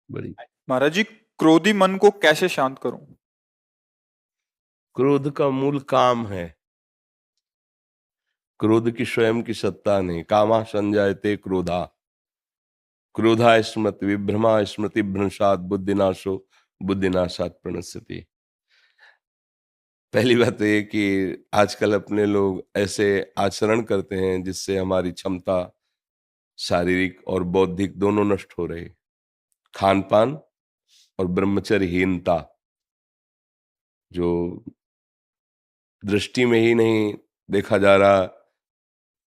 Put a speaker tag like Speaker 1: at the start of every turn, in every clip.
Speaker 1: बड़ी।
Speaker 2: महाराज जी, क्रोधी मन को कैसे शांत करूं?
Speaker 1: क्रोध का मूल काम है। क्रोध की स्वयं की सत्ता नहीं। कामा संजायते क्रोधा, क्रोधा स्मृति विभ्रमा स्मृति भ्रंशात बुद्धिनाशो बुद्धिनाशात प्रणश्यति। पहली बात तो ये कि आजकल अपने लोग ऐसे आचरण करते हैं जिससे हमारी क्षमता शारीरिक और बौद्धिक दोनों नष्ट हो रही। खान पान और ब्रह्मचर्यहीनता, जो दृष्टि में ही नहीं देखा जा रहा,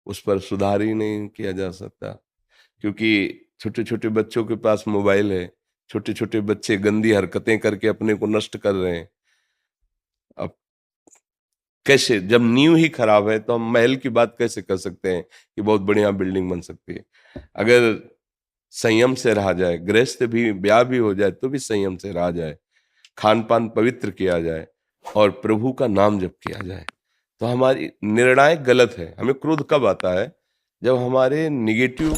Speaker 1: उस पर सुधार ही नहीं किया जा सकता। क्योंकि छोटे छोटे बच्चों के पास मोबाइल है, छोटे छोटे बच्चे गंदी हरकतें करके अपने को नष्ट कर रहे हैं। अब कैसे, जब नींव ही खराब है तो हम महल की बात कैसे कर सकते हैं कि बहुत बढ़िया बिल्डिंग बन सकती है? अगर संयम से रहा जाए, गृहस्थ भी ब्याह भी हो जाए तो भी संयम से रहा जाए, खान पान पवित्र किया जाए और प्रभु का नाम जप किया जाए, तो हमारी निर्णायक गलत है। हमें क्रोध कब आता है? जब हमारे निगेटिव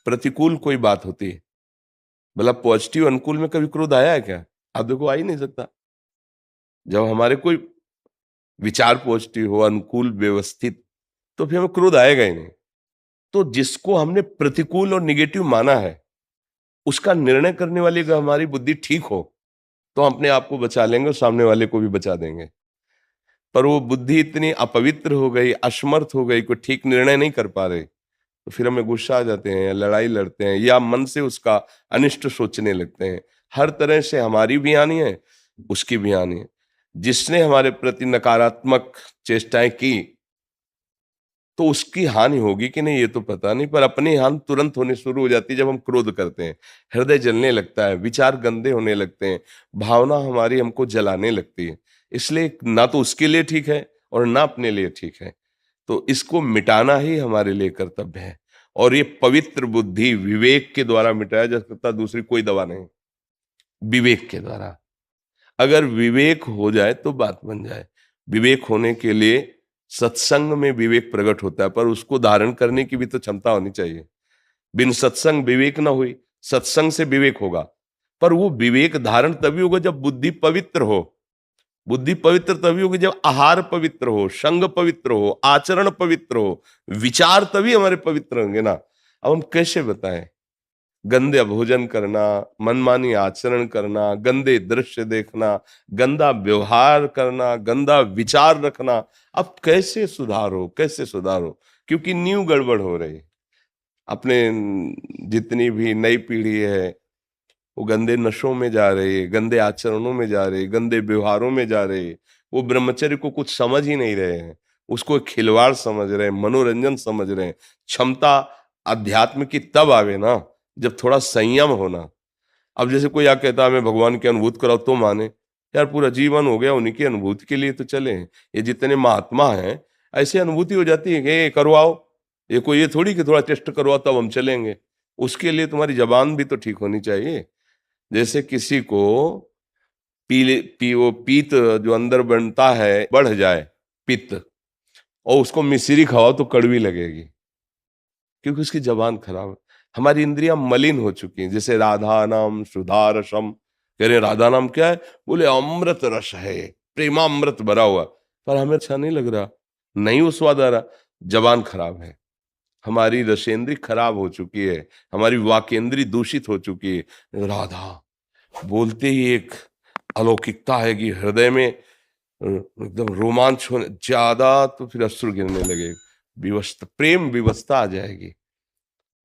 Speaker 1: प्रतिकूल कोई बात होती है। मतलब पॉजिटिव अनुकूल में कभी क्रोध आया है क्या? आप देखो, आ ही नहीं सकता। जब हमारे कोई विचार पॉजिटिव हो, अनुकूल, व्यवस्थित, तो फिर हमें क्रोध आएगा ही नहीं। तो जिसको हमने प्रतिकूल और निगेटिव माना है, उसका निर्णय करने वाली अगर हमारी बुद्धि ठीक हो तो हम अपने आप को बचा लेंगे और सामने वाले को भी बचा देंगे। पर वो बुद्धि इतनी अपवित्र हो गई, असमर्थ हो गई, कोई ठीक निर्णय नहीं कर पा रहे, तो फिर हमें गुस्सा आ जाते हैं या लड़ाई लड़ते हैं या मन से उसका अनिष्ट सोचने लगते हैं। हर तरह से हमारी भी हानि है, उसकी भी हानि है। जिसने हमारे प्रति नकारात्मक चेष्टाएं की तो उसकी हानि होगी कि नहीं ये तो पता नहीं, पर अपनी हानि तुरंत होने शुरू हो जाती है जब हम क्रोध करते हैं। हृदय जलने लगता है, विचार गंदे होने लगते हैं, भावना हमारी हमको जलाने लगती है। इसलिए ना तो उसके लिए ठीक है और ना अपने लिए ठीक है। तो इसको मिटाना ही हमारे लिए कर्तव्य है। और ये पवित्र बुद्धि विवेक के द्वारा मिटाया जा सकता, दूसरी कोई दवा नहीं। विवेक के द्वारा, अगर विवेक हो जाए तो बात बन जाए। विवेक होने के लिए सत्संग में विवेक प्रकट होता है, पर उसको धारण करने की भी तो क्षमता होनी चाहिए। बिन सत्संग विवेक ना हुई, सत्संग से विवेक होगा, पर वो विवेक धारण तभी होगा जब बुद्धि पवित्र हो। बुद्धि पवित्र तभी होगी जब आहार पवित्र हो, संग पवित्र हो, आचरण पवित्र हो, विचार तभी हमारे पवित्र होंगे ना। अब हम कैसे बताएं? गंदे भोजन करना, मनमानी आचरण करना, गंदे दृश्य देखना, गंदा व्यवहार करना, गंदा विचार रखना, अब कैसे सुधारो, कैसे सुधारो? क्योंकि नींव गड़बड़ हो रही है। अपने जितनी भी नई पीढ़ी है वो गंदे नशों में जा रही है, गंदे आचरणों में जा रही है, गंदे व्यवहारों में जा रही है। वो ब्रह्मचर्य को कुछ समझ ही नहीं रहे हैं, उसको एक खिलवाड़ समझ रहे हैं, मनोरंजन समझ रहे हैं। क्षमता अध्यात्म की तब आवे ना जब थोड़ा संयम होना। अब जैसे कोई आ कहता है हमें भगवान की अनुभूति कराओ तो माने, यार पूरा जीवन हो गया उन्हीं की अनुभूति के लिए तो चले हैं। ये जितने महात्मा हैं ऐसी अनुभूति हो जाती है कि ये करवाओ, ये कोई ये थोड़ी कि थोड़ा टेस्ट करवाओ तब हम चलेंगे। उसके लिए तुम्हारी जबान भी तो ठीक होनी चाहिए। जैसे किसी को वो पीत जो अंदर बनता है बढ़ जाए, पित्त, और उसको मिश्री खाओ तो कड़वी लगेगी, क्योंकि उसकी जबान खराब है। हमारी इंद्रियां मलिन हो चुकी हैं। जैसे राधा नाम सुधा रसम, कह रहे राधा नाम क्या है? बोले अमृत रस है, प्रेमामृत भरा हुआ, पर हमें अच्छा नहीं लग रहा, नहीं वो स्वाद आ रहा। जबान खराब है, हमारी रसेंद्री खराब हो चुकी है, हमारी वाकेंद्री दूषित हो चुकी है। राधा बोलते ही एक अलौकिकता है कि हृदय में एकदम रोमांच होने ज्यादा, तो फिर अश्रु गिरने लगे, विवस्ता, प्रेम विवस्ता आ जाएगी।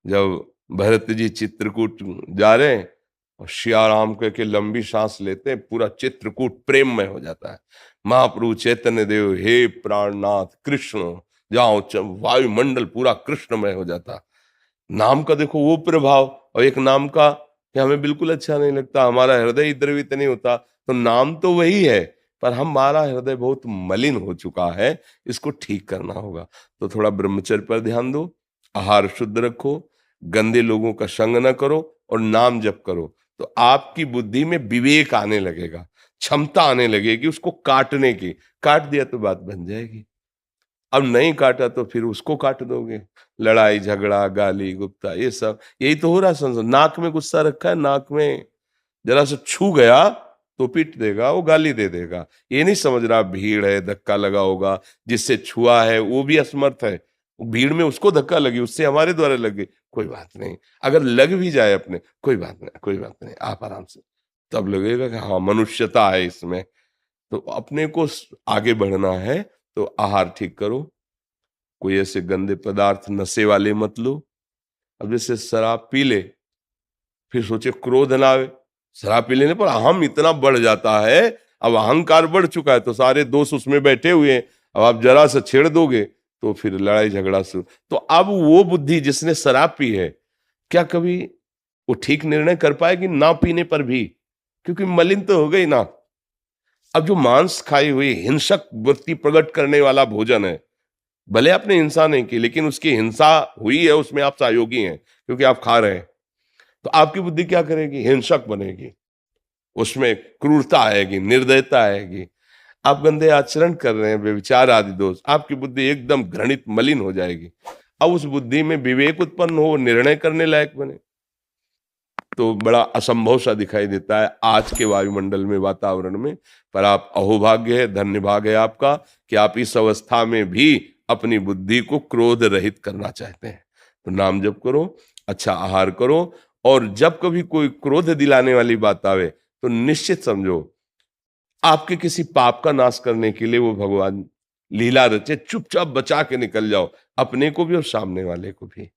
Speaker 1: जब भरत जी चित्रकूट जा रहे हैं और सिया राम कह के लंबी सांस लेते हैं, पूरा चित्रकूट प्रेममय हो जाता है। महाप्रभु चैतन्य देव, हे प्राणनाथ कृष्ण, जाओ वायुमंडल पूरा कृष्णमय हो जाता। नाम का देखो वो प्रभाव, और एक नाम का कि हमें बिल्कुल अच्छा नहीं लगता, हमारा हृदय द्रवित नहीं होता। तो नाम तो वही है, पर हमारा हृदय बहुत मलिन हो चुका है, इसको ठीक करना होगा। तो थोड़ा ब्रह्मचर्य पर ध्यान दो, आहार शुद्ध रखो, गंदे लोगों का संग न करो और नाम जप करो। तो आपकी बुद्धि में विवेक आने लगेगा, क्षमता आने लगेगी उसको काटने की। काट दिया तो बात बन जाएगी। अब नहीं काटा तो फिर उसको काट दोगे। लड़ाई झगड़ा गाली गुप्ता ये सब यही तो हो रहा है। संसार नाक में गुस्सा रखा है, नाक में जरा सा छू गया तो पीट देगा, वो गाली दे देगा। ये नहीं समझ रहा भीड़ है, धक्का लगा होगा, जिससे छुआ है वो भी असमर्थ है, भीड़ में उसको धक्का लगी, उससे हमारे द्वारा लगे, कोई बात नहीं। अगर लग भी जाए अपने, कोई बात नहीं, कोई बात नहीं, आप आराम से। तब लगेगा कि हाँ मनुष्यता है इसमें। तो अपने को आगे बढ़ना है तो आहार ठीक करो, कोई ऐसे गंदे पदार्थ नशे वाले मत लो। अब जैसे शराब पी ले, फिर सोचे क्रोध ना आवे, शराब पी लेने पर अहम इतना बढ़ जाता है, अब अहंकार बढ़ चुका है, तो सारे दोस्त उसमें बैठे हुए हैं, अब आप जरा सा छेड़ दोगे तो फिर लड़ाई झगड़ा शुरू। तो अब वो बुद्धि जिसने शराब पी है, क्या कभी वो ठीक निर्णय कर पाएगी ना पीने पर भी? क्योंकि मलिन तो हो गई ना। अब जो मांस खाई हुई हिंसक वृत्ति प्रकट करने वाला भोजन है, भले आपने हिंसा नहीं की, लेकिन उसकी हिंसा हुई है, उसमें आप सहयोगी हैं क्योंकि आप खा रहे हैं, तो आपकी बुद्धि क्या करेगी? हिंसक बनेगी, उसमें क्रूरता आएगी, निर्दयता आएगी। आप गंदे आचरण कर रहे हैं, व्यभिचार आदि दोष, आपकी बुद्धि एकदम घृणित मलिन हो जाएगी। अब उस बुद्धि में विवेक उत्पन्न हो, निर्णय करने लायक बने, तो बड़ा असंभव सा दिखाई देता है आज के वायुमंडल में, वातावरण में। पर आप अहोभाग्य है, धन्य भाग है आपका कि आप इस अवस्था में भी अपनी बुद्धि को क्रोध रहित करना चाहते हैं। तो नाम जप करो, अच्छा आहार करो, और जब कभी कोई क्रोध दिलाने वाली बात आवे तो निश्चित समझो आपके किसी पाप का नाश करने के लिए वो भगवान लीला रचे, चुपचाप बचा के निकल जाओ, अपने को भी और सामने वाले को भी।